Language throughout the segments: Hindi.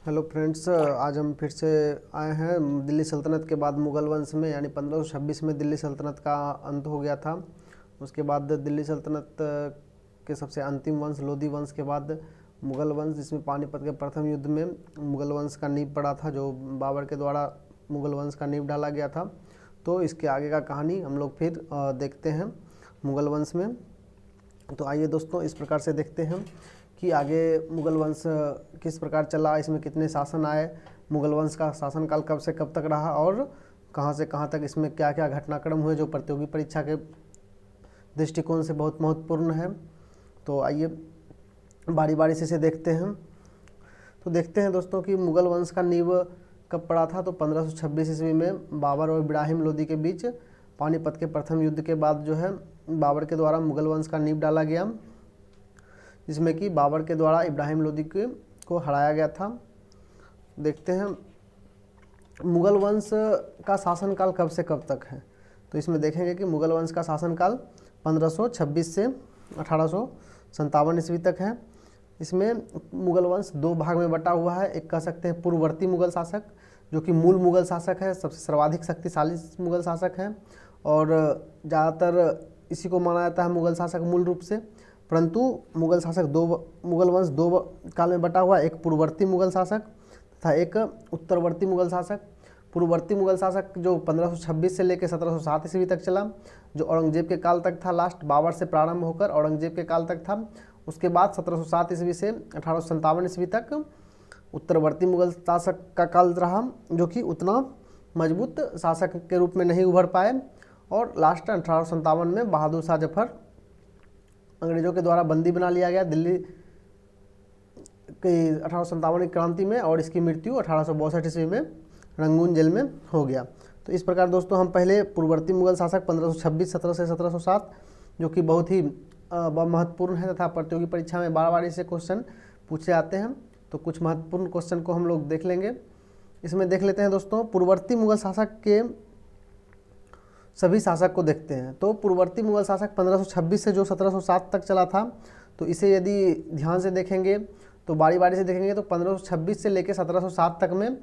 हेलो फ्रेंड्स, आज हम फिर से आए हैं। दिल्ली सल्तनत के बाद मुग़ल वंश में यानी 1526 में दिल्ली सल्तनत का अंत हो गया था। उसके बाद दिल्ली सल्तनत के सबसे अंतिम वंश लोधी वंश के बाद मुग़ल वंश, जिसमें पानीपत के प्रथम युद्ध में मुग़ल वंश का नींव पड़ा था, जो बाबर के द्वारा मुग़ल वंश का नींव डाला गया था। तो इसके आगे का कहानी हम लोग फिर देखते हैं मुग़ल वंश में। तो आइए दोस्तों, इस प्रकार से देखते हैं कि आगे मुग़ल वंश किस प्रकार चला, इसमें कितने शासन आए, मुग़ल वंश का शासनकाल कब से कब तक रहा और कहाँ से कहाँ तक इसमें क्या क्या घटनाक्रम हुए जो प्रतियोगी परीक्षा के दृष्टिकोण से बहुत महत्वपूर्ण है। तो आइए बारी बारी से इसे देखते हैं। तो देखते हैं दोस्तों कि मुग़ल वंश का नींव कब पड़ा था। तो 1526 ईस्वी में बाबर और इब्राहिम लोदी के बीच पानीपत के प्रथम युद्ध के बाद जो है बाबर के द्वारा मुग़ल वंश का नींव डाला गया, जिसमें कि बाबर के द्वारा इब्राहिम लोदी को हराया गया था। देखते हैं मुग़ल वंश का शासनकाल कब से कब तक है। तो इसमें देखेंगे कि मुग़ल वंश का शासनकाल 1526 से 1857 ईस्वी तक है। इसमें मुग़ल वंश दो भाग में बटा हुआ है। एक कह सकते हैं पूर्ववर्ती मुग़ल शासक, जो कि मूल मुग़ल शासक है, सबसे सर्वाधिक शक्तिशाली मुग़ल शासक है और ज़्यादातर इसी को माना जाता है मुग़ल शासक मूल रूप से। परंतु मुग़ल वंश दो काल में बटा हुआ है, एक पूर्ववर्ती मुग़ल शासक तथा एक उत्तरवर्ती मुग़ल शासक। पूर्ववर्ती मुग़ल शासक जो 1526 से लेकर 1707 ईस्वी तक चला, जो औरंगजेब के काल तक था, लास्ट बाबर से प्रारंभ होकर औरंगजेब के काल तक था। उसके बाद 1707 ईस्वी से 1857 ईस्वी तक उत्तरवर्ती मुग़ल शासक का काल रहा, जो कि उतना मजबूत शासक के रूप में नहीं उभर पाए। और लास्ट 1857 में बहादुर शाह जफर अंग्रेज़ों के द्वारा बंदी बना लिया गया दिल्ली की 1857 की क्रांति में, और इसकी मृत्यु 1862 ईस्वी में रंगून जेल में हो गया। तो इस प्रकार दोस्तों हम पहले पूर्ववर्ती मुग़ल शासक 1526 17 से 1707, जो कि बहुत ही महत्वपूर्ण है तथा प्रतियोगी परीक्षा में बार बार से क्वेश्चन पूछे जाते हैं। तो कुछ महत्वपूर्ण क्वेश्चन को हम लोग देख लेंगे। इसमें देख लेते हैं दोस्तों पूर्ववर्ती मुग़ल शासक के सभी शासक को देखते हैं। तो पूर्ववर्ती मुग़ल शासक 1526 से जो 1707 तक चला था, तो इसे यदि ध्यान से देखेंगे तो बारी बारी से देखेंगे तो 1526 से लेकर 1707 तक में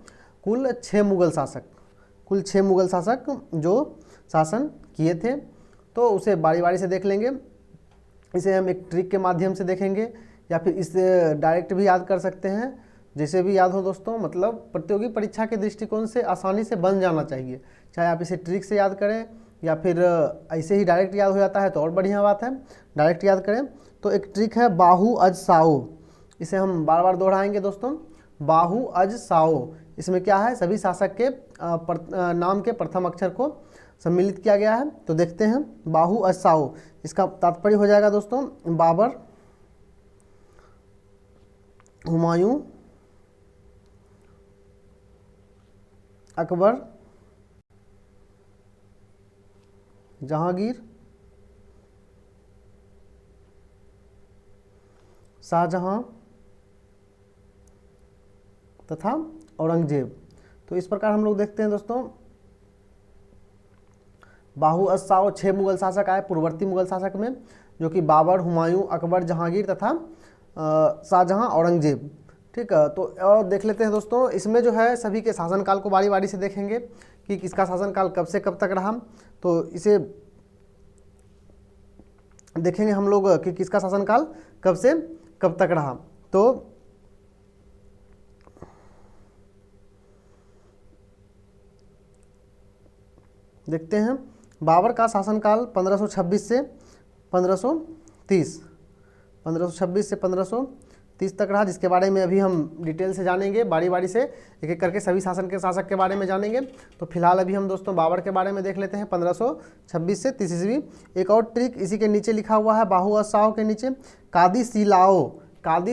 कुल 6 मुग़ल शासक जो शासन किए थे। तो उसे बारी बारी से देख लेंगे। इसे हम एक ट्रिक के माध्यम से देखेंगे या फिर इसे डायरेक्ट भी याद कर सकते हैं, जैसे भी याद हो दोस्तों। मतलब प्रतियोगी परीक्षा के दृष्टिकोण से आसानी से बन जाना चाहिए, चाहे आप इसे ट्रिक से याद करें या फिर ऐसे ही डायरेक्ट याद हो जाता है तो और बढ़िया बात है, डायरेक्ट याद करें। तो एक ट्रिक है बाहु अज साओ, इसे हम बार बार दोहराएंगे दोस्तों, बाहु अज साओ। इसमें क्या है, सभी शासक के नाम के प्रथम अक्षर को सम्मिलित किया गया है। तो देखते हैं बाहु अज साओ, इसका तात्पर्य हो जाएगा दोस्तों बाबर, हुमायूं, अकबर, जहांगीर, शाहजहां तथा औरंगजेब। तो इस प्रकार हम लोग देखते हैं दोस्तों बाहु अज साओ 6 मुग़ल शासक आए पूर्ववर्ती मुग़ल शासक में, जो कि बाबर, हुमायूं, अकबर, जहांगीर तथा शाहजहां, औरंगजेब। ठीक है, तो और देख लेते हैं दोस्तों इसमें जो है सभी के शासनकाल को बारी बारी से देखेंगे कि किसका शासनकाल कब से कब तक रहा। तो इसे देखेंगे हम लोग कि किसका शासनकाल कब से कब तक रहा। तो देखते हैं बाबर का शासनकाल 1526 से 1530 तक रहा, जिसके बारे में अभी हम डिटेल से जानेंगे, बारी बारी से एक एक करके सभी शासक के बारे में जानेंगे। तो फिलहाल अभी हम दोस्तों बाबर के बारे में देख लेते हैं 1526 से 30 ईस्वी। एक और ट्रिक इसी के नीचे लिखा हुआ है, बाहु अज साओ के नीचे कादी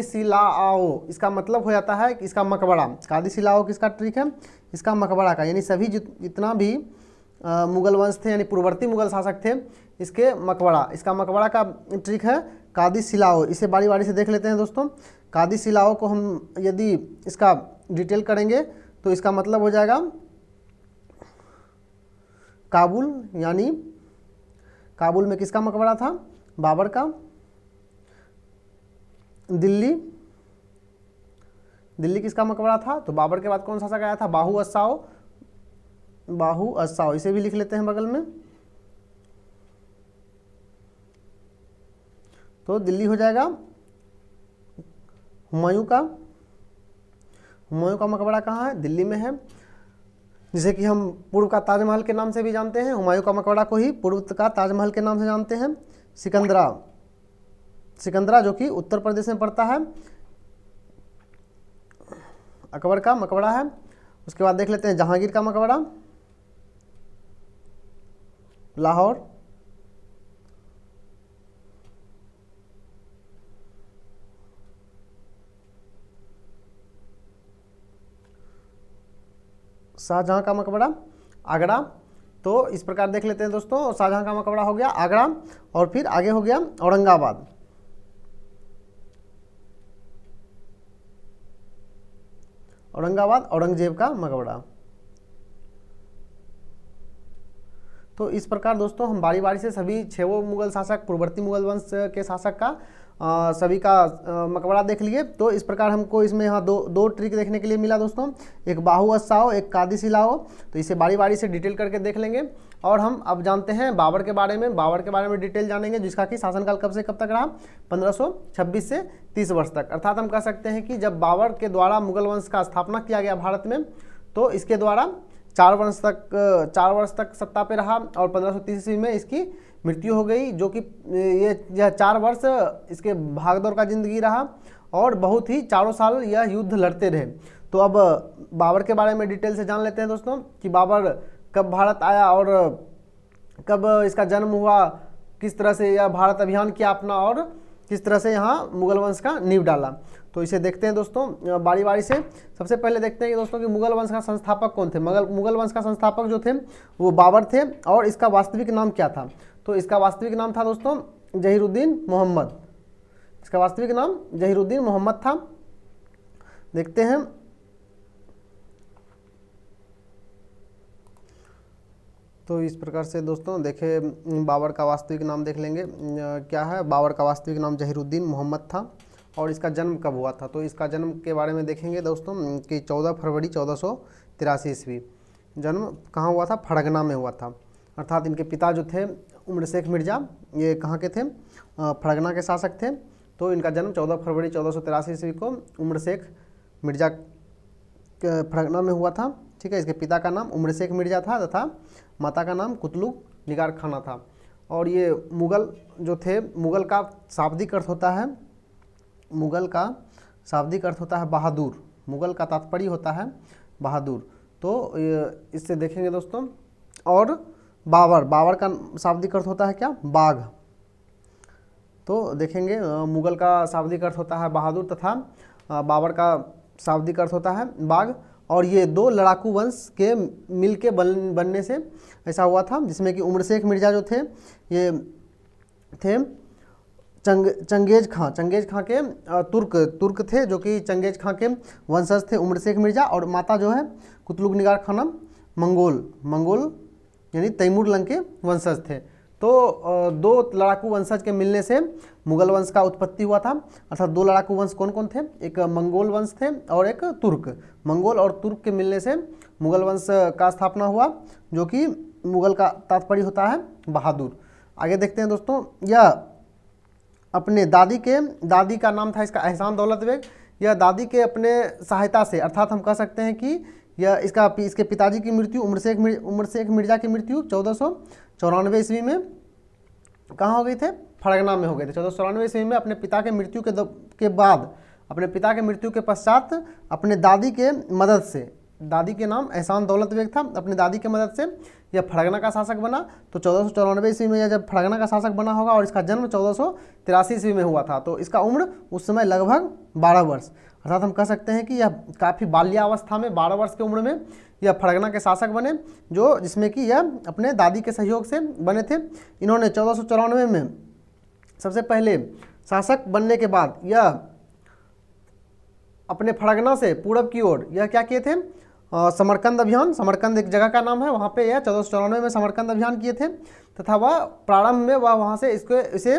सिलाओ, इसका मतलब हो जाता है कि इसका मकबरा। कादी सिलाओ किसका ट्रिक है, इसका मकबरा का, यानी सभी जितना भी मुग़ल वंश थे यानी पूर्ववर्ती मुग़ल शासक थे, इसका मकबरा का ट्रिक है कादी सिलाओ। इसे बारी बारी से देख लेते हैं दोस्तों। कादी सिलाओ को हम यदि इसका डिटेल करेंगे तो इसका मतलब हो जाएगा काबुल, यानी काबुल में किसका मकबरा था, बाबर का। दिल्ली दिल्ली किसका मकबरा था? तो बाबर के बाद कौन शासक आया था? बाहू अस्साओ, बाहू अस्साओ, इसे भी लिख लेते हैं बगल में। तो दिल्ली हो जाएगा हुमायूं का। हुमायूं का मकबरा कहाँ है? दिल्ली में है, जिसे कि हम पूर्व का ताजमहल के नाम से भी जानते हैं। हुमायूं का मकबरा को ही पूर्व का ताजमहल के नाम से जानते हैं। सिकंदरा, सिकंदरा जो कि उत्तर प्रदेश में पड़ता है, अकबर का मकबरा है। उसके बाद देख लेते हैं जहांगीर का मकबरा, लाहौर। शाहजहां का मकबरा आगरा। तो इस प्रकार देख लेते हैं दोस्तों, शाहजहां का मकबरा हो गया आगरा, और फिर आगे हो गया औरंगाबाद। औरंगाबाद औरंगजेब का मकबरा। तो इस प्रकार दोस्तों हम बारी बारी से सभी 6 मुगल शासक, पूर्ववर्ती मुगल वंश के शासक का सभी का मकबरा देख लिए। तो इस प्रकार हमको इसमें यहाँ दो ट्रिक देखने के लिए मिला दोस्तों, एक बाहू अस्साओ, एक कादी सिलाओ। तो इसे बारी बारी से डिटेल करके देख लेंगे। और हम अब जानते हैं बाबर के बारे में। बाबर के बारे में डिटेल जानेंगे, जिसका कि शासनकाल कब से कब तक रहा? 1526 से 30 वर्ष तक। अर्थात हम कह सकते हैं कि जब बाबर के द्वारा मुगल वंश का स्थापना किया गया भारत में, तो इसके द्वारा 4 वर्ष तक सत्ता पे रहा, और 1530 ईस्वी में इसकी मृत्यु हो गई, जो कि यह 4 वर्ष इसके भागदौड़ का जिंदगी रहा, और बहुत ही चारों साल यह युद्ध लड़ते रहे। तो अब बाबर के बारे में डिटेल से जान लेते हैं दोस्तों, कि बाबर कब भारत आया और कब इसका जन्म हुआ, किस तरह से यह भारत अभियान किया अपना, और किस तरह से यहाँ मुगल वंश का नींव डाला। तो इसे देखते हैं दोस्तों बारी बारी से। सबसे पहले देखते हैं कि दोस्तों कि मुगल वंश का संस्थापक कौन थे। मुगल वंश का संस्थापक जो थे वो बाबर थे, और इसका वास्तविक नाम क्या था? तो इसका वास्तविक नाम था दोस्तों जहीरुद्दीन मोहम्मद। इसका वास्तविक नाम जहीरुद्दीन मोहम्मद था। देखते हैं, तो इस प्रकार से दोस्तों देखें, बाबर का वास्तविक नाम देख लेंगे क्या है। बाबर का वास्तविक नाम जहीरुद्दीन मोहम्मद था। और इसका जन्म कब हुआ था? तो इसका जन्म के बारे में देखेंगे दोस्तों कि 14 फरवरी 1483 ईस्वी जन्म कहाँ हुआ था? फरगना में हुआ था। अर्थात इनके पिता जो थे उमर शेख मिर्ज़ा, ये कहाँ के थे? फरगना के शासक थे। तो इनका जन्म 14 फरवरी 1483 ईस्वी को उमर शेख मिर्ज़ा फरगना में हुआ था। ठीक है, इसके पिता का नाम उमर शेख मिर्ज़ा था तथा माता का नाम कुतलुक निगार खाना था। और ये मुगल जो थे, मुगल का शाब्दिक अर्थ होता है, मुगल का शाब्दिक अर्थ होता है बहादुर। मुगल का तात्पर्य होता है बहादुर। तो इससे देखेंगे दोस्तों। और बाबर, बाबर का शाब्दिक अर्थ होता है क्या? बाघ। तो देखेंगे मुगल का शाब्दिक अर्थ होता है बहादुर, तथा बाबर का शाब्दिक अर्थ होता है बाघ। और ये 2 लड़ाकू वंश के मिल के बनने से ऐसा हुआ था, जिसमें कि उमर शेख मिर्ज़ा जो थे ये थे चंगेज खां के तुर्क थे, जो कि चंगेज खां के वंशज थे उमर शेख मिर्ज़ा। और माता जो है कुतलुक निगार खानम मंगोल यानी तैमूर लंग के वंशज थे। तो 2 लड़ाकू वंशज के मिलने से मुगल वंश का उत्पत्ति हुआ था। अर्थात 2 लड़ाकू वंश कौन कौन थे? एक मंगोल वंश थे और एक तुर्क। मंगोल और तुर्क के मिलने से मुगल वंश का स्थापना हुआ, जो कि मुगल का तात्पर्य होता है बहादुर। आगे देखते हैं दोस्तों, यह अपने दादी का नाम था इसका एहसान दौलत बेग। यह दादी के अपने सहायता से, अर्थात हम कह सकते हैं कि यह इसके पिताजी की मृत्यु उमर शेख मिर्ज़ा की मृत्यु 1494 ईस्वी में कहाँ हो गई थे? फरगना में हो गए थे। 1494 ईस्वी में अपने पिता के मृत्यु के बाद, अपने पिता के मृत्यु के पश्चात अपने दादी के मदद से, दादी के नाम एहसान दौलत बेग था, अपने दादी के मदद से यह फरगना का शासक बना। तो 1494 ईस्वी में यह जब फरगना का शासक बना होगा, और इसका जन्म 1483 ईस्वी में हुआ था। तो इसका उम्र उस समय लगभग 12 वर्ष। अर्थात हम कह सकते हैं कि यह काफ़ी बाल्यावस्था में 12 वर्ष की उम्र में यह फरगना के शासक बने, जिसमें कि यह अपने दादी के सहयोग से बने थे। इन्होंने 1494 में सबसे पहले शासक बनने के बाद यह अपने फरगना से पूरब की ओर यह क्या किए थे? समरकंद अभियान, समरकंद एक जगह का नाम है, वहाँ पे यह 1494 में समरकंद अभियान किए थे। तथा वह प्रारंभ में वह वहाँ से इसे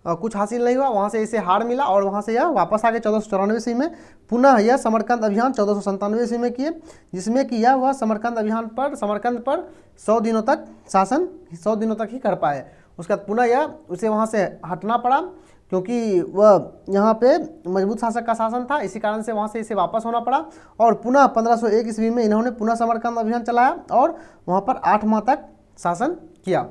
कुछ हासिल नहीं हुआ, वहाँ से इसे हार मिला और वहाँ से यह वापस आ गए 1494 ईस्वी में। पुनः यह समरकंद अभियान 1497 ईस्वी में किए, जिसमें कि यह वह समरकंद पर 100 दिनों तक शासन 100 दिनों तक ही कर पाए। उसके बाद पुनः यह उसे वहाँ से हटना पड़ा, क्योंकि वह यहाँ पे मजबूत शासक का शासन था, इसी कारण से वहाँ से इसे वापस होना पड़ा। और पुनः 1501 ईस्वी में इन्होंने पुनः समरकंद अभियान चलाया और वहाँ पर 8 माह तक शासन किया।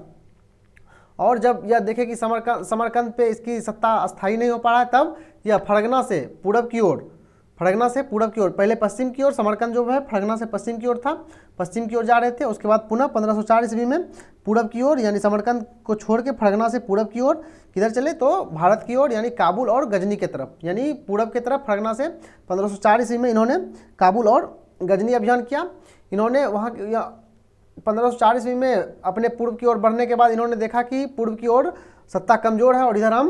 और जब यह देखे कि समरकंद पे इसकी सत्ता स्थायी नहीं हो पा रहा है, तब यह फरगना से पूरब की ओर, पहले पश्चिम की ओर, समरकंद जो है फरगना से पश्चिम की ओर था, पश्चिम की ओर जा रहे थे। उसके बाद पुनः 1504 ईस्वी में पूरब की ओर, यानी समरकंद को छोड़ के फरगना से पूरब की ओर किधर चले, तो भारत की ओर, यानी काबुल और गजनी के तरफ, यानी पूरब की तरफ फरगना से 1504 ईस्वी में इन्होंने काबुल और गजनी अभियान किया। इन्होंने वहाँ 1504 ईस्वी में अपने पूर्व की ओर बढ़ने के बाद इन्होंने देखा कि पूर्व की ओर सत्ता कमज़ोर है और इधर हम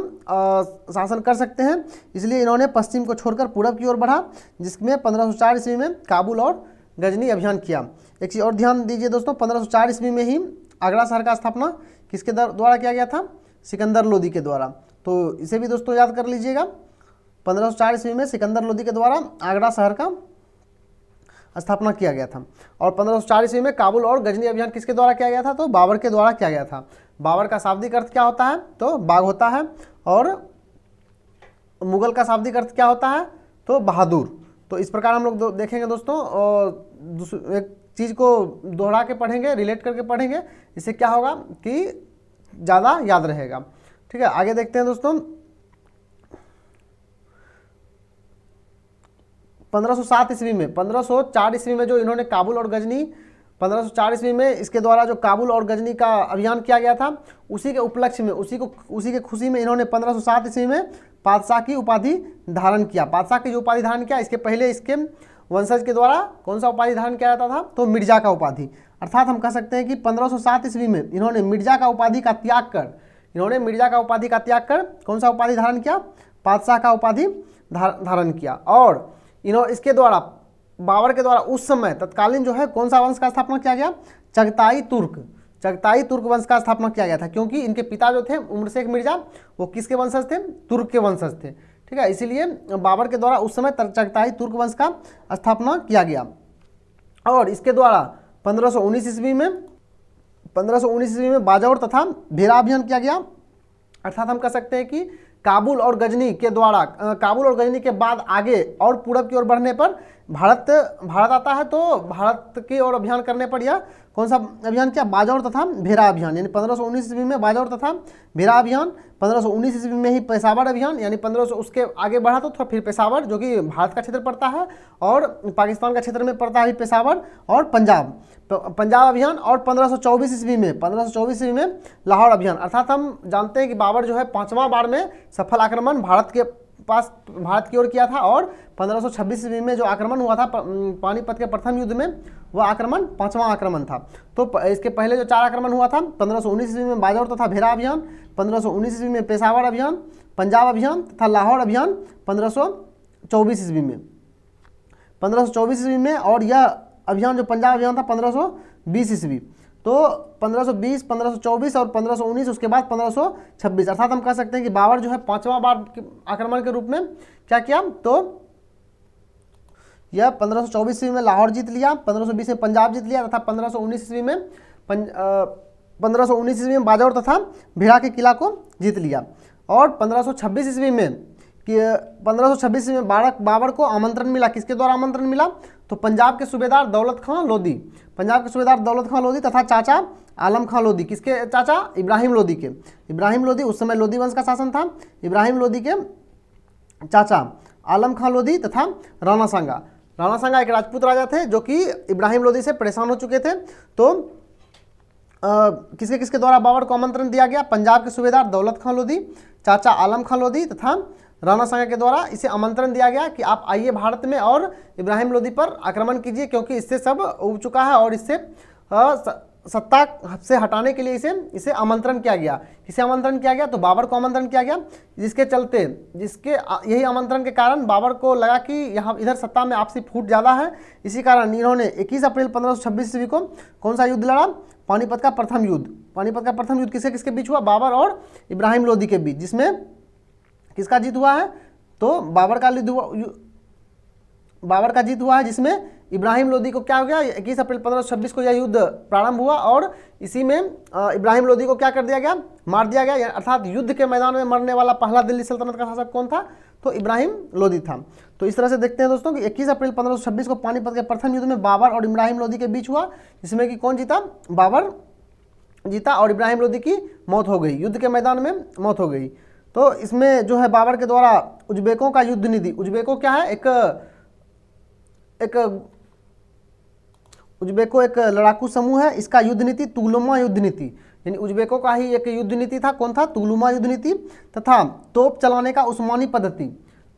शासन कर सकते हैं, इसलिए इन्होंने पश्चिम को छोड़कर पूरब की ओर बढ़ा, जिसमें 1504 ईस्वी में काबुल और गजनी अभियान किया। एक चीज़ और ध्यान दीजिए दोस्तों, 1504 ईस्वी में ही आगरा शहर का स्थापना किसके द्वारा किया गया था, सिकंदर लोदी के द्वारा। तो इसे भी दोस्तों याद कर लीजिएगा, 1504 ईस्वी में सिकंदर लोदी के द्वारा आगरा शहर का स्थापना किया गया था। और 1504 ईस्वी में काबुल और गजनी अभियान किसके द्वारा किया गया था, तो बाबर के द्वारा किया गया था। बाबर का शाब्दिक अर्थ क्या होता है, तो बाघ होता है, और मुगल का शाब्दिक अर्थ क्या होता है, तो बहादुर। तो इस प्रकार हम लोग देखेंगे दोस्तों, और एक चीज़ को दोहरा के पढ़ेंगे, रिलेट करके पढ़ेंगे, इससे क्या होगा कि ज़्यादा याद रहेगा। ठीक है, आगे देखते हैं दोस्तों। 1507 ईस्वी में, 1504 ईस्वी में जो इन्होंने काबुल और गजनी, 1504 ईस्वी में इसके द्वारा जो काबुल और गजनी का अभियान किया गया था, उसी के उपलक्ष्य में, उसी के खुशी में इन्होंने 1507 ईस्वी में पातशाह की उपाधि धारण किया। पातशाह की जो उपाधि धारण किया, इसके पहले इसके वंशज के द्वारा कौन सा उपाधि धारण किया जाता था, तो मिर्जा का उपाधि। अर्थात हम कह सकते हैं कि 1507 ईस्वी में इन्होंने मिर्जा का उपाधि का त्याग कर कौन सा उपाधि धारण किया, पातशाह का उपाधि धारण किया। और इसके द्वारा, बाबर के द्वारा उस समय तत्कालीन जो है कौन सा वंश का स्थापना किया गया, चगताई तुर्क वंश का स्थापना किया गया था, क्योंकि इनके पिता जो थे उमर शेख मिर्जा, वो किसके वंशज थे, तुर्क के वंशज थे। ठीक है, इसीलिए बाबर के द्वारा उस समय चगताई तुर्क वंश का स्थापना किया गया। और इसके द्वारा 1519 ईस्वी में बाजौर तथा भेरा अभियान किया गया। अर्थात हम कह सकते हैं कि काबुल और गजनी के बाद आगे और पूरब की ओर बढ़ने पर भारत आता है, तो भारत की ओर अभियान करने पर यह कौन सा अभियान किया, बाजौर तथा भेरा अभियान, यानी 1519 ईस्वी में बाजौर तथा भेरा अभियान, 1519 ईस्वी में ही पेशावर अभियान, यानी 1500 उसके आगे बढ़ा तो फिर पेशावर, जो कि भारत का क्षेत्र पड़ता है और पाकिस्तान का क्षेत्र में पड़ता है पेशावर, और पंजाब अभियान। और 1524 ईस्वी में लाहौर अभियान। अर्थात हम जानते हैं कि बाबर जो है 5वां बार में सफल आक्रमण भारत की ओर किया था, और 1526 ईस्वी में जो आक्रमण हुआ था पानीपत के प्रथम युद्ध में, वह आक्रमण 5वां आक्रमण था। तो इसके पहले जो 4 आक्रमण हुआ था, 1519 ईस्वी में बाजौर तथा भेरा अभियान, 1519 ईस्वी में पेशावर अभियान, पंजाब अभियान तथा लाहौर अभियान 1524 ईस्वी में। 1524 ईस्वी में, और यह अभियान जो पंजाब अभियान था 1520 ईस्वी। तो 1520, 1524 और 1519, उसके बाद 1526। अर्थात हम कह सकते हैं कि बाबर जो है 5वां बार आक्रमण के रूप में क्या किया, तो यह 1524 ईस्वी में लाहौर जीत लिया, 1520 में पंजाब जीत लिया, तथा 1519 ईस्वी में बाजौर तथा भेड़ा के किला को जीत लिया। और 1526 ईस्वी में बाबर को आमंत्रण मिला, किसके द्वारा आमंत्रण मिला, तो पंजाब के सूबेदार दौलत खां लोधी तथा चाचा आलम खां लोधी, किसके चाचा, इब्राहिम लोधी के। इब्राहिम लोधी, उस समय लोधी वंश का शासन था, इब्राहिम लोधी के चाचा आलम खां लोधी तथा राणा सांगा एक राजपूत राजा थे, जो कि इब्राहिम लोधी से परेशान हो चुके थे। तो किसके द्वारा बाबर को आमंत्रण दिया गया, पंजाब के सूबेदार दौलत खां लोधी, चाचा आलम खां लोधी तथा राणा सांगा के द्वारा इसे आमंत्रण दिया गया कि आप आइए भारत में और इब्राहिम लोधी पर आक्रमण कीजिए, क्योंकि इससे सब उब चुका है और इससे सत्ता से हटाने के लिए इसे आमंत्रण किया गया। किसे आमंत्रण किया गया, तो बाबर को आमंत्रण किया गया, यही आमंत्रण के कारण बाबर को लगा कि यहाँ इधर सत्ता में आपसी फूट ज़्यादा है। इसी कारण इन्होंने 21 अप्रैल 1526 ईस्वी को कौन सा युद्ध लड़ा, पानीपत का प्रथम युद्ध किसके बीच हुआ, बाबर और इब्राहिम लोधी के बीच, जिसमें किसका जीत हुआ है? तो बाबर का जीत हुआ है, जिसमें इब्राहिम लोदी को क्या हो गया, 21 अप्रैल 1526 को यह युद्ध प्रारंभ हुआ और इसी में इब्राहिम लोदी को क्या कर दिया गया, मार दिया गया। अर्थात युद्ध के मैदान में मरने वाला पहला दिल्ली सल्तनत का शासक कौन था? तो इब्राहिम लोदी था। तो इस तरह से देखते हैं दोस्तों कि 21 अप्रैल 1526 को पानीपत के प्रथम युद्ध में बाबर और इब्राहिम लोदी के बीच हुआ, जिसमें कि कौन जीता? बाबर जीता और इब्राहिम लोदी की मौत हो गई, युद्ध के मैदान में मौत हो गई। तो इसमें जो है बाबर के द्वारा उज्बेकों का युद्ध नीति, उज्बेकों क्या है? उज्बेको एक लड़ाकू समूह है, इसका युद्ध नीति तुगलुमा युद्ध नीति, यानी उज्बेकों का ही एक युद्ध नीति था। कौन था? तुगलुमा युद्ध नीति। तथा तोप चलाने का उस्मानी पद्धति,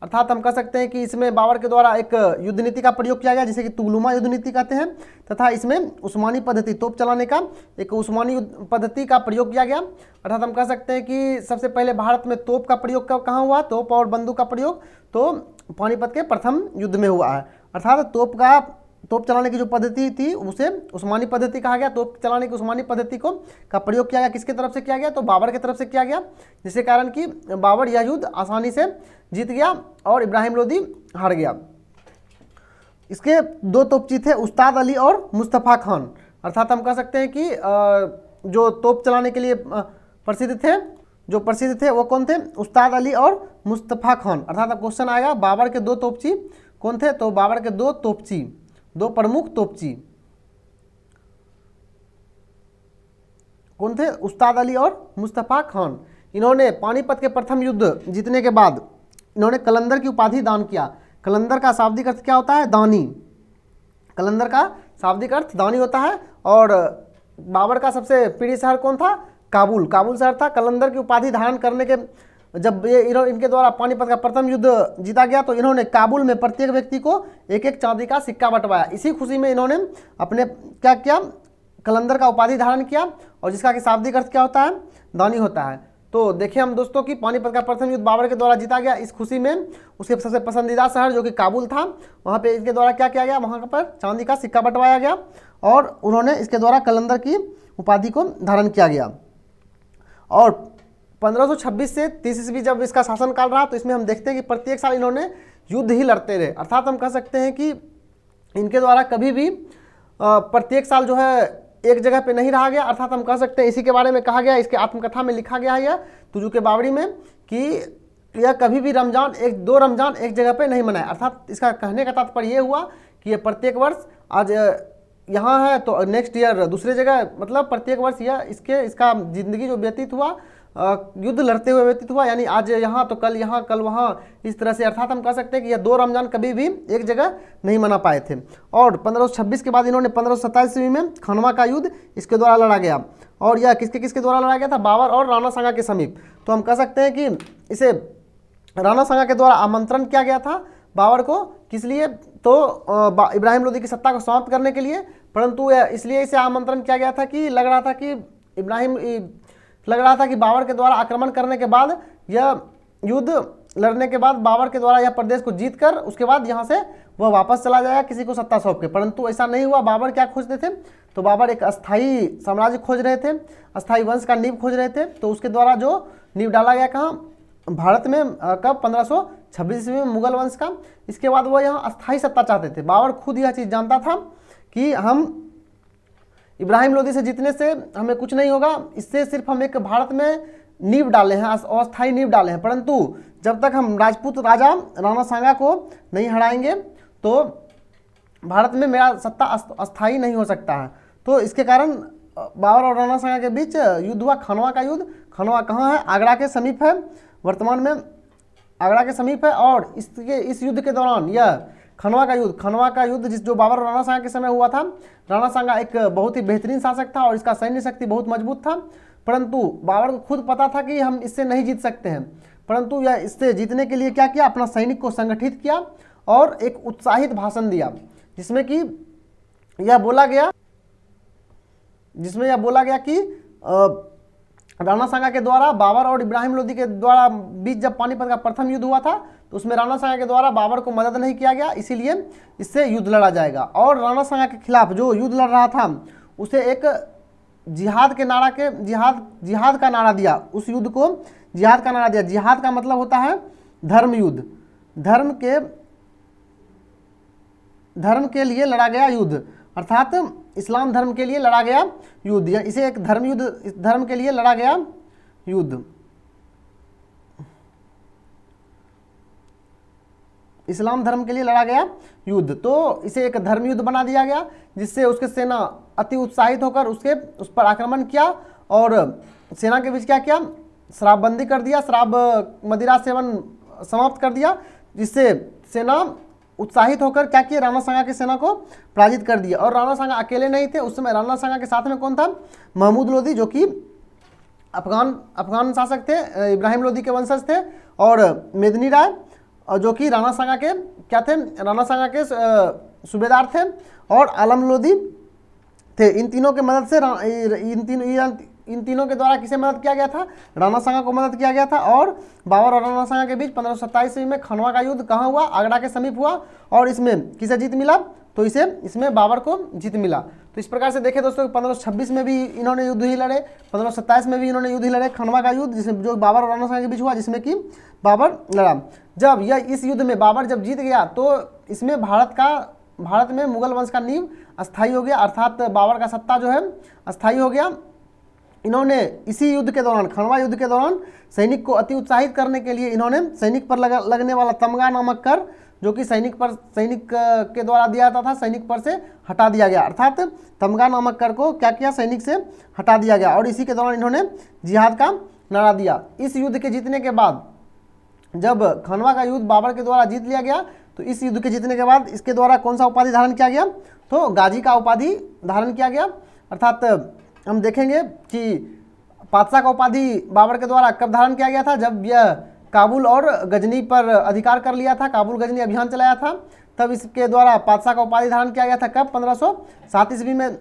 अर्थात हम कह सकते हैं कि इसमें बाबर के द्वारा एक युद्ध नीति का प्रयोग किया गया जिसे कि तुगलुमा युद्ध नीति कहते हैं। तथा इसमें उस्मानी पद्धति, तोप चलाने का एक उस्मानी पद्धति का प्रयोग किया गया। अर्थात हम कह सकते हैं कि सबसे पहले भारत में तोप का प्रयोग कहाँ हुआ? तोप और बंदूक का प्रयोग तो पानीपत के प्रथम युद्ध में हुआ है। अर्थात तोप चलाने की जो पद्धति थी उसे उस्मानी पद्धति कहा गया। तोप चलाने की उस्मानी पद्धति का प्रयोग किया गया, किसके तरफ से किया गया? तो बाबर की तरफ से किया गया, जिसके कारण कि बाबर यह युद्ध आसानी से जीत गया और इब्राहिम लोदी हार गया। इसके दो तोपची थे, उस्ताद अली और मुस्तफ़ा खान। अर्थात हम कह सकते हैं कि जो तोप चलाने के लिए प्रसिद्ध थे वो कौन थे? उस्ताद अली और मुस्तफ़ा खान। अर्थात अब क्वेश्चन आएगा बाबर के दो तोपची कौन थे? तो बाबर के दो प्रमुख तोपची कौन थे? उस्ताद अली और मुस्तफ़ा खान। इन्होंने पानीपत के प्रथम युद्ध जीतने के बाद इन्होंने कलंदर की उपाधि दान किया। कलंदर का शाब्दिक अर्थ क्या होता है? दानी। कलंदर का शाब्दिक अर्थ दानी होता है। और बाबर का सबसे प्रिय शहर कौन था? काबुल शहर था। कलंदर की उपाधि धारण करने के जब इनके द्वारा पानीपत का प्रथम युद्ध जीता गया तो इन्होंने काबुल में प्रत्येक व्यक्ति को एक एक चांदी का सिक्का बंटवाया। इसी खुशी में इन्होंने अपने क्या किया? कलंदर का उपाधि धारण किया, और जिसका कि शाब्दिक अर्थ क्या होता है? दानी होता है। तो देखिए हम दोस्तों कि पानीपत का प्रथम युद्ध बाबर के द्वारा जीता गया। इस खुशी में उसके सबसे पसंदीदा शहर जो कि काबुल था, वहाँ पे इनके द्वारा क्या किया गया? वहाँ पर चांदी का सिक्का बंटवाया गया और उन्होंने इसके द्वारा कलंदर की उपाधि को धारण किया गया। और 1526 से 30 ईस्वी जब इसका शासनकाल रहा तो इसमें हम देखते हैं कि प्रत्येक साल इन्होंने युद्ध ही लड़ते रहे। अर्थात हम कह सकते हैं कि इनके द्वारा कभी भी प्रत्येक साल जो है एक जगह पे नहीं रहा गया। अर्थात हम कह सकते हैं इसी के बारे में कहा गया, इसके आत्मकथा में लिखा गया है यह तुजुक बावरी में कि यह कभी भी दो रमजान एक जगह पे नहीं मनाया। अर्थात इसका कहने का तात्पर्य ये हुआ कि ये प्रत्येक वर्ष आज यहाँ है तो नेक्स्ट ईयर दूसरे जगह, मतलब प्रत्येक वर्ष यह इसका जिंदगी जो व्यतीत हुआ युद्ध लड़ते हुए व्यतीत हुआ, यानी आज यहाँ तो कल यहाँ कल वहाँ, इस तरह से। अर्थात हम कह सकते हैं कि यह दो रमजान कभी भी एक जगह नहीं मना पाए थे। और 1526 के बाद इन्होंने 1527 ईस्वी में खनवा का युद्ध इसके द्वारा लड़ा गया। और यह किसके द्वारा लड़ा गया था? बाबर और राणा सांगा के समीप। तो हम कह सकते हैं कि इसे राणा सांगा के द्वारा आमंत्रण किया गया था बाबर को, किस लिए? तो इब्राहिम लोदी की सत्ता को समाप्त करने के लिए। परंतु इसलिए इसे आमंत्रण किया गया था कि लग रहा था कि बाबर के द्वारा आक्रमण करने के बाद, यह युद्ध लड़ने के बाद बाबर के द्वारा यह प्रदेश को जीत कर उसके बाद यहाँ से वह वापस चला जाएगा किसी को सत्ता सौंप के। परंतु ऐसा नहीं हुआ। बाबर क्या खोजते थे? तो बाबर एक अस्थाई साम्राज्य खोज रहे थे, अस्थाई वंश का नींव खोज रहे थे। तो उसके द्वारा जो नींव डाला गया कहाँ? भारत में कब? 1526 ईस्वी में मुगल वंश का। इसके बाद वह यहाँ अस्थाई सत्ता चाहते थे। बाबर खुद यह चीज़ जानता था कि हम इब्राहिम लोदी से जीतने से हमें कुछ नहीं होगा, इससे सिर्फ हम एक भारत में नींव डाले हैं, अस्थाई नींव डाले हैं। परंतु जब तक हम राजपूत राजा राणा सांगा को नहीं हराएंगे तो भारत में मेरा सत्ता अस्थाई नहीं हो सकता है। तो इसके कारण बाबर और राणा सांगा के बीच युद्ध हुआ, खनवा का युद्ध। खनवा कहाँ है? आगरा के समीप है, वर्तमान में आगरा के समीप है। और इस युद्ध के दौरान यह खनवा का युद्ध जो बाबर और राणा सांगा के समय हुआ था। राणा सांगा एक बहुत ही बेहतरीन शासक था और इसका सैन्य शक्ति बहुत मजबूत था, परंतु बाबर को खुद पता था कि हम इससे नहीं जीत सकते हैं। परंतु यह इससे जीतने के लिए क्या किया? अपना सैनिक को संगठित किया और एक उत्साहित भाषण दिया जिसमें यह बोला गया कि राणा सांगा के द्वारा बाबर और इब्राहिम लोदी के द्वारा बीच जब पानीपत का प्रथम युद्ध हुआ था तो उसमें राणा सांगा के द्वारा बाबर को मदद नहीं किया गया, इसीलिए इससे युद्ध लड़ा जाएगा। और राणा सांगा के खिलाफ जो युद्ध लड़ रहा था उसे एक जिहाद का नारा दिया। उस युद्ध को जिहाद का नारा दिया। जिहाद का मतलब होता है धर्म युद्ध, धर्म के लिए लड़ा गया युद्ध, अर्थात इस्लाम धर्म के लिए लड़ा गया युद्ध, या इसे एक धर्म युद्ध, इस धर्म के लिए लड़ा गया युद्ध, इस्लाम धर्म के लिए लड़ा गया युद्ध। तो इसे एक धर्म युद्ध बना दिया गया, जिससे उसके सेना अति उत्साहित होकर उस पर आक्रमण किया और सेना के बीच क्या किया, शराबबंदी कर दिया, शराब मदिरा सेवन समाप्त कर दिया, जिससे सेना उत्साहित होकर क्या किया, राणा सांगा की सेना को पराजित कर दिया। और राणा सांगा अकेले नहीं थे, उस समय राणा सांगा के साथ में कौन था, महमूद लोदी, जो कि अफगान शासक थे, इब्राहिम लोदी के वंशज थे, और मेदिनी राय, और जो कि राणा सांगा के क्या थे, राणा सांगा के सूबेदार थे, और आलम लोदी थे। इन तीनों के मदद से इन तीनों के द्वारा किसे मदद किया गया था, राणा सांगा को मदद किया गया था। और बाबर और राणा सांगा के बीच 1527 ईस्वी में खनवा का युद्ध कहाँ हुआ, आगरा के समीप हुआ, और इसमें किसे जीत मिला, तो इसमें बाबर को जीत मिला। तो इस प्रकार से देखें दोस्तों, 1526 में भी इन्होंने युद्ध ही लड़े, 1527 में भी इन्होंने युद्ध ही लड़े, खनवा का युद्ध, जिसमें जो बाबर और राणा सांगा के बीच हुआ, जिसमें कि बाबर लड़ा। जब यह इस युद्ध में बाबर जब जीत गया, तो इसमें भारत में मुगल वंश का नींव अस्थायी हो गया, अर्थात बाबर का सत्ता जो है अस्थायी हो गया। इन्होंने इसी युद्ध के दौरान, खनवा युद्ध के दौरान, सैनिक को अति उत्साहित करने के लिए इन्होंने सैनिक पर लगने वाला तमगा नामक कर, जो कि सैनिक के द्वारा दिया जाता था, सैनिक पर से हटा दिया गया, अर्थात तमगा नामक कर को क्या किया, सैनिक से हटा दिया गया। और इसी के दौरान इन्होंने जिहाद का नारा दिया। इस युद्ध के जीतने के बाद, जब खनवा का युद्ध बाबर के द्वारा जीत लिया गया, तो इस युद्ध के जीतने के बाद इसके द्वारा कौन सा उपाधि धारण किया गया, तो गाजी का उपाधि धारण किया गया। अर्थात हम देखेंगे कि पातशाह का उपाधि बाबर के द्वारा कब धारण किया गया था, जब यह काबुल और गजनी पर अधिकार कर लिया था, काबुल गजनी अभियान चलाया था, तब इसके द्वारा पातशाह का उपाधि धारण किया गया था। कब, 1507 ईस्वी में,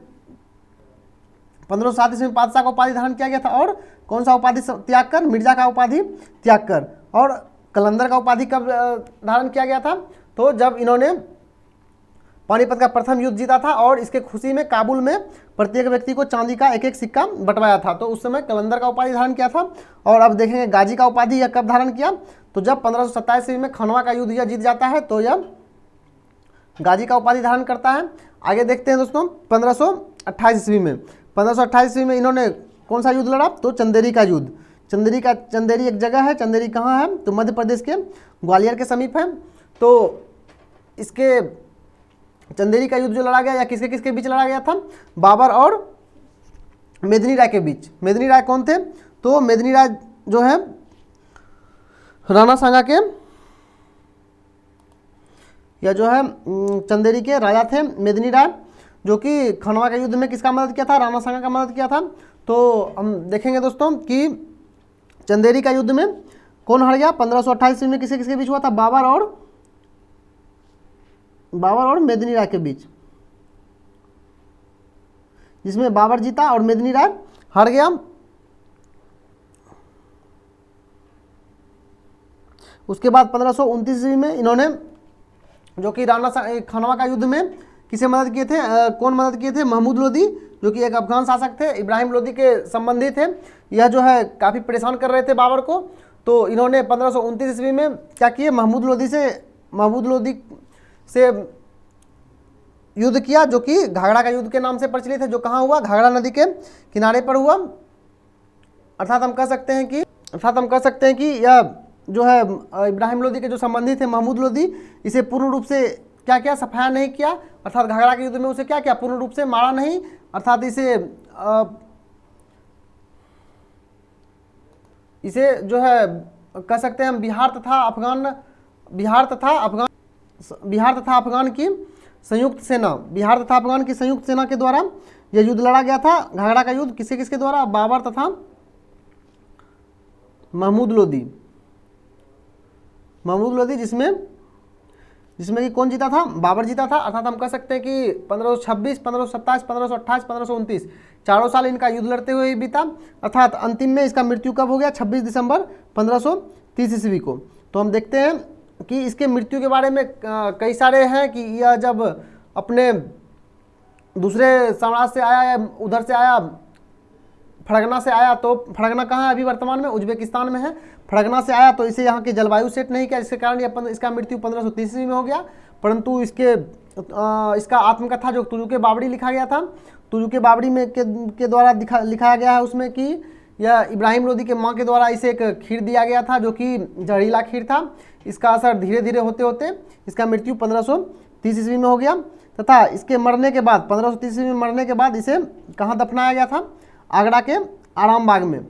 1507 ईस्वी में पातशाह का उपाधि धारण किया गया था। और कौन सा उपाधि त्याग कर, मिर्जा का उपाधि त्याग कर। और कलंदर का उपाधि कब धारण किया गया था, तो जब इन्होंने पानीपत का प्रथम युद्ध जीता था, और इसके खुशी में काबुल में प्रत्येक व्यक्ति को चांदी का एक एक सिक्का बंटवाया था, तो उस समय कलंदर का उपाधि धारण किया था। और अब देखेंगे गाजी का उपाधि यह कब धारण किया, तो जब 1527 ईस्वी में खनवा का युद्ध यह जीत जाता है, तो यह गाजी का उपाधि धारण करता है। आगे देखते हैं दोस्तों, 1528 ईस्वी में, 1528 ईस्वी में इन्होंने कौन सा युद्ध लड़ा, तो चंदेरी का युद्ध। चंदेरी एक जगह है, चंदेरी कहाँ है, तो मध्य प्रदेश के ग्वालियर के समीप है। तो इसके चंदेरी का युद्ध जो लड़ा गया, या किसके किसके बीच लड़ा गया था, बाबर और मेदिनी राय के बीच। मेदिनी राय कौन थे, तो मेदिनी राय जो है राणा सांगा के, या जो है चंदेरी के राजा थे मेदिनी राय, जो कि खनवा के युद्ध में किसका मदद किया था, राणा सांगा का मदद किया था। तो हम देखेंगे दोस्तों कि चंदेरी का युद्ध में कौन हार गया, 1528 में किसके किसके बीच हुआ था, बाबर और मेदिनी राय के बीच, जिसमें बाबर जीता और मेदिनी राय हार गया। उसके बाद 1529 ईस्वी में इन्होंने, जो कि खनवा का युद्ध में किसे मदद किए थे, कौन मदद किए थे, महमूद लोदी, जो कि एक अफगान शासक थे, इब्राहिम लोदी के संबंधी थे। यह जो है काफ़ी परेशान कर रहे थे बाबर को, तो इन्होंने 1529 ईस्वी में क्या किए, महमूद लोदी से युद्ध किया, जो कि घाघरा का युद्ध के नाम से प्रचलित है, जो कहाँ हुआ, घाघरा नदी के किनारे पर हुआ। अर्थात हम कह सकते हैं कि यह जो है इब्राहिम लोदी के जो संबंधी थे महमूद लोदी, इसे पूर्ण रूप से क्या किया, सफाया नहीं किया, अर्थात घाघरा के युद्ध में उसे क्या किया, पूर्ण रूप से मारा नहीं, अर्थात इसे जो है कह सकते हैं हम बिहार तथा अफगान की संयुक्त सेना के द्वारा यह युद्ध लड़ा गया था। घाघरा का युद्ध किसके किसके द्वारा, बाबर तथा महमूद लोदी, जिसमें कि कौन जीता था, बाबर जीता था। अर्थात हम कह सकते हैं कि 1526, 1527, 1528, 1529 चारों साल इनका युद्ध लड़ते हुए ही बीता। अर्थात अंतिम में इसका मृत्यु कब हो गया, 26 दिसंबर 1530 ईस्वी को। तो हम देखते हैं कि इसके मृत्यु के बारे में कई सारे हैं, कि यह जब अपने दूसरे साम्राज्य से आया या उधर से आया, फड़गना से आया, तो फड़गना कहाँ है अभी वर्तमान में? उज्बेकिस्तान में है। फड़गना से आया तो इसे यहाँ की जलवायु सेट नहीं किया, जिसके कारण इसका मृत्यु 1530 ईस्वी में हो गया। परंतु इसका आत्मकथा जो तुजुके बावड़ी लिखा गया था, तुजुके बावड़ी में के द्वारा लिखाया गया है उसमें कि यह इब्राहिम लोदी के माँ के द्वारा इसे एक खीर दिया गया था जो कि जहरीला खीर था। इसका असर धीरे धीरे होते होते इसका मृत्यु 1530 ईस्वी में हो गया, तथा इसके मरने के बाद 1530 ईस्वी में मरने के बाद इसे कहाँ दफनाया गया था? आगरा के आराम बाग में।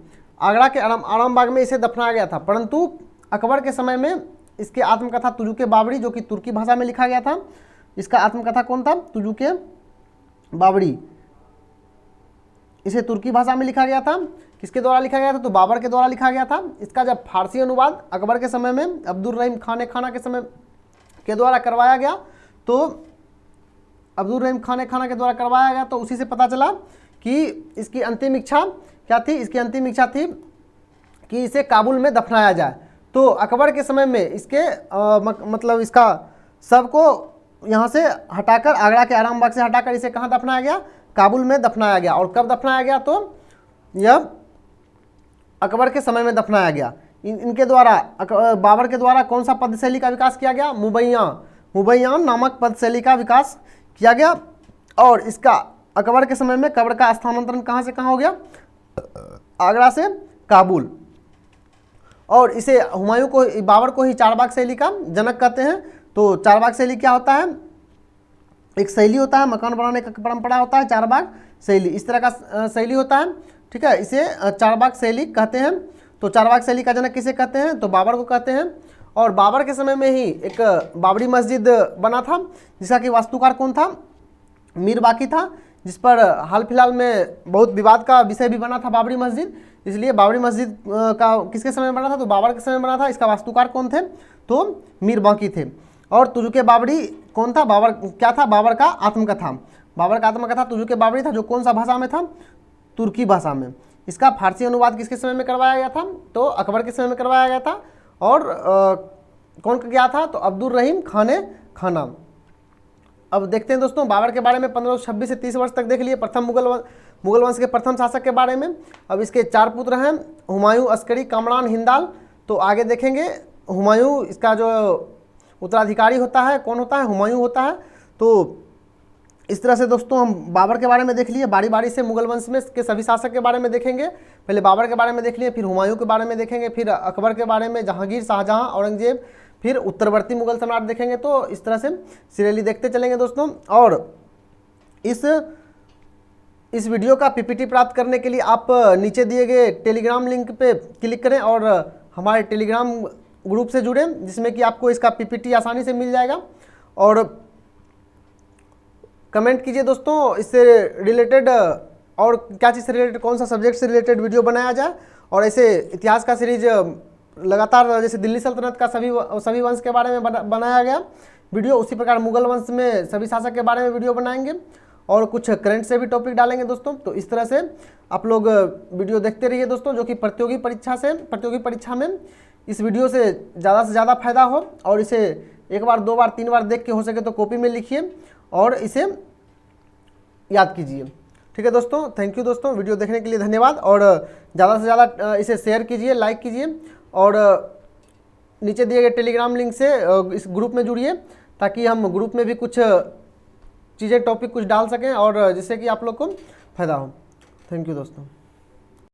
आगरा के आराम बाग में इसे दफनाया गया था। परंतु अकबर के समय में इसके आत्मकथा तुजुके बावड़ी, जो कि तुर्की भाषा में लिखा गया था, इसका आत्मकथा कौन था? तुजुके बावड़ी। इसे तुर्की भाषा में लिखा गया था। किसके द्वारा लिखा गया था? तो बाबर के द्वारा लिखा गया था। इसका जब फारसी अनुवाद अकबर के समय में अब्दुल रहीम खाना के समय के द्वारा करवाया गया, तो अब्दुल रहीम खाना के द्वारा करवाया गया, तो उसी से पता चला कि इसकी अंतिम इच्छा क्या थी? इसकी अंतिम इच्छा थी कि इसे काबुल में दफनाया जाए। तो अकबर के समय में इसके मतलब इसका शव को यहाँ से हटाकर, आगरा के आराम बाग से हटाकर इसे कहाँ दफनाया गया? काबुल में दफनाया गया। और कब दफनाया गया? तो यह अकबर के समय में दफनाया गया। इनके द्वारा बाबर के द्वारा कौन सा पद शैली का विकास किया गया? मुबैयान नामक पद शैली का विकास किया गया। और इसका अकबर के समय में कब्र का स्थानांतरण कहाँ से कहाँ हो गया? आगरा से काबुल। और इसे हुमायूं को, बाबर को ही चारबाग शैली का जनक कहते हैं। तो चारबाग शैली क्या होता है? एक शैली होता है, मकान बनाने का परंपरा होता है चारबाग शैली, इस तरह का शैली होता है, ठीक है। इसे चारबाग शैली कहते हैं। तो चारबाग शैली का जनक किसे कहते हैं? तो बाबर को कहते हैं। और बाबर के समय में ही एक बाबरी मस्जिद बना था, जिसका कि वास्तुकार कौन था? मीर बाकी था, जिस पर हाल फिलहाल में बहुत विवाद का विषय भी बना था बाबरी मस्जिद। इसलिए बाबरी मस्जिद का किसके समय में बना था? तो बाबर के समय में बना था। इसका वास्तुकार कौन थे? तो मीर बाकी थे। और तुजुके बावड़ी कौन था? बाबर क्या था? बाबर का आत्मकथा। बाबर का आत्मकथा तुजुके बावड़ी था, जो कौन सा भाषा में था? तुर्की भाषा में। इसका फारसी अनुवाद किसके समय में करवाया गया था? तो अकबर के समय में करवाया गया था। और कौन गया था? तो अब्दुल रहीम खाना। अब देखते हैं दोस्तों बाबर के बारे में 1526 से 30 वर्ष तक देख लिए, प्रथम मुगल वंश के प्रथम शासक के बारे में। अब इसके 4 पुत्र हैं, हुमायूं, अस्करी, कामरान, हिंदाल। तो आगे देखेंगे हुमायूं, इसका जो उत्तराधिकारी होता है कौन होता है? हुमायूं होता है। तो इस तरह से दोस्तों हम बाबर के बारे में देख लिए। बारी बारी से मुगल वंश में के सभी शासक के बारे में देखेंगे। पहले बाबर के बारे में देख लिए, फिर हुमायूं के बारे में देखेंगे, फिर अकबर के बारे में, जहांगीर, शाहजहां, औरंगजेब, फिर उत्तरवर्ती मुगल सम्राट देखेंगे। तो इस तरह से सीरियली देखते चलेंगे दोस्तों। और इस वीडियो का पीपीटी प्राप्त करने के लिए आप नीचे दिए गए टेलीग्राम लिंक पे क्लिक करें और हमारे टेलीग्राम ग्रुप से जुड़ें, जिसमें कि आपको इसका पीपीटी आसानी से मिल जाएगा। और कमेंट कीजिए दोस्तों इससे रिलेटेड, और क्या चीज़ से रिलेटेड, कौन सा सब्जेक्ट से रिलेटेड वीडियो बनाया जाए। और ऐसे इतिहास का सीरीज लगातार, जैसे दिल्ली सल्तनत का सभी वंश के बारे में बनाया गया वीडियो, उसी प्रकार मुगल वंश में सभी शासक के बारे में वीडियो बनाएंगे और कुछ करंट से भी टॉपिक डालेंगे दोस्तों। तो इस तरह से आप लोग वीडियो देखते रहिए दोस्तों, जो कि प्रतियोगी परीक्षा में इस वीडियो से ज़्यादा फायदा हो। और इसे 1 बार 2 बार 3 बार देख के हो सके तो कॉपी में लिखिए और इसे याद कीजिए। ठीक है दोस्तों, थैंक यू दोस्तों, वीडियो देखने के लिए धन्यवाद। और ज़्यादा से ज़्यादा इसे शेयर कीजिए, लाइक कीजिए और नीचे दिए गए टेलीग्राम लिंक से इस ग्रुप में जुड़िए, ताकि हम ग्रुप में भी कुछ चीज़ें, टॉपिक कुछ डाल सकें और जिससे कि आप लोग को फायदा हो। थैंक यू दोस्तों।